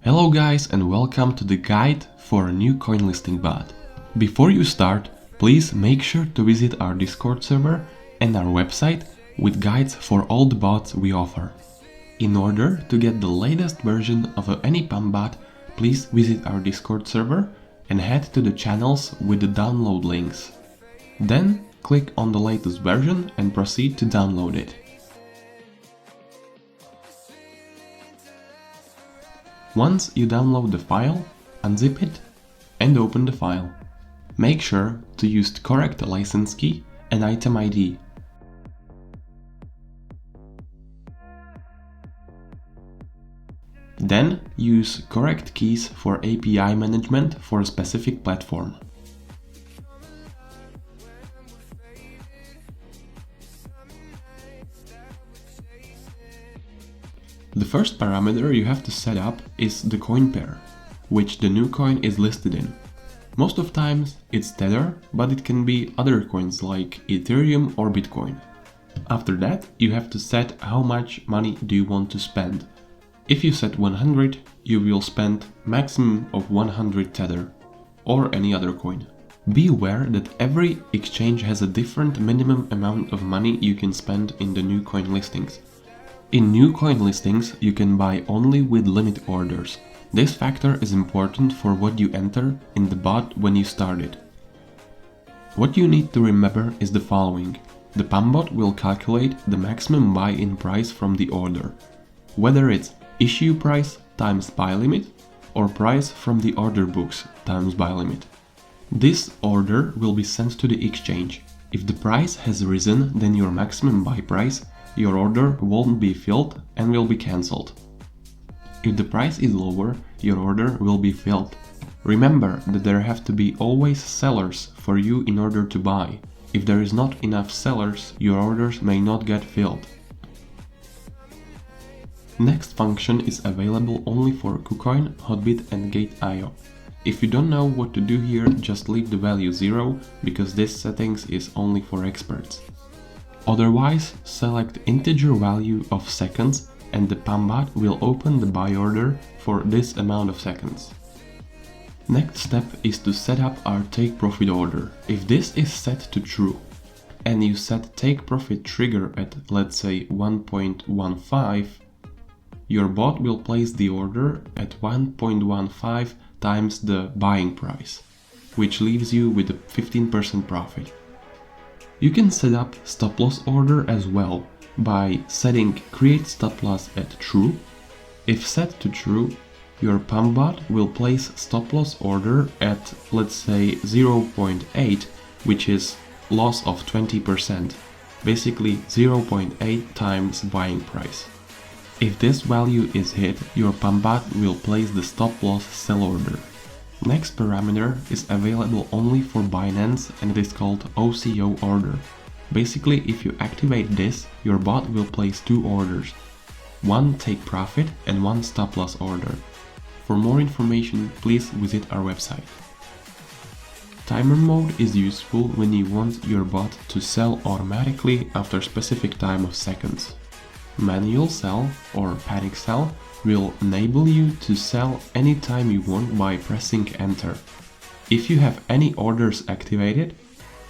Hello guys and welcome to the guide for a new coin listing bot. Before you start, please make sure to visit our Discord server and our website with guides for all the bots we offer. In order to get the latest version of any PumpBot, please visit our Discord server and head to the channels with the download links. Then click on the latest version and proceed to download it. Once you download the file, unzip it and open the file. Make sure to use the correct license key and item ID. Then use correct keys for API management for a specific platform. The first parameter you have to set up is the coin pair, which the new coin is listed in. Most of times it's Tether, but it can be other coins like Ethereum or Bitcoin. After that, you have to set how much money do you want to spend. If you set 100, you will spend maximum of 100 Tether or any other coin. Be aware that every exchange has a different minimum amount of money you can spend in the new coin listings. In new coin listings, you can buy only with limit orders. This factor is important for what you enter in the bot when you start it. What you need to remember is the following. The PumpBot will calculate the maximum buy-in price from the order, whether it's issue price times buy limit or price from the order books times buy limit. This order will be sent to the exchange. If the price has risen than your maximum buy price, your order won't be filled and will be cancelled. If the price is lower, your order will be filled. Remember that there have to be always sellers for you in order to buy. If there is not enough sellers, your orders may not get filled. Next function is available only for KuCoin, Hotbit and Gate.io. If you don't know what to do here, just leave the value 0 because this settings is only for experts. Otherwise, select integer value of seconds and the PumpBot will open the buy order for this amount of seconds. Next step is to set up our take profit order. If this is set to true and you set take profit trigger at, let's say, 1.15, your bot will place the order at 1.15 times the buying price, which leaves you with a 15% profit. You can set up stop loss order as well by setting create stop loss at true. If set to true, your PumpBot will place stop loss order at, let's say, 0.8, which is loss of 20%, basically 0.8 times buying price. If this value is hit, your PumpBot will place the stop loss sell order. Next parameter is available only for Binance and it is called OCO order. Basically, if you activate this, your bot will place two orders, one take profit and one stop loss order. For more information, please visit our website. Timer mode is useful when you want your bot to sell automatically after a specific time of seconds. Manual sell or panic sell will enable you to sell anytime you want by pressing enter. If you have any orders activated,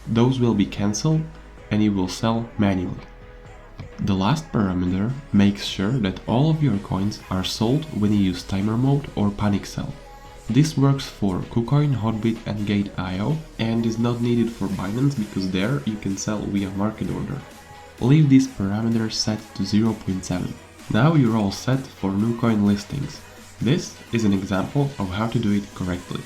those will be cancelled and you will sell manually. The last parameter makes sure that all of your coins are sold when you use timer mode or panic sell. This works for KuCoin, Hotbit and Gate.io and is not needed for Binance because there you can sell via market order. Leave this parameter set to 0.7. Now you're all set for new coin listings. This is an example of how to do it correctly.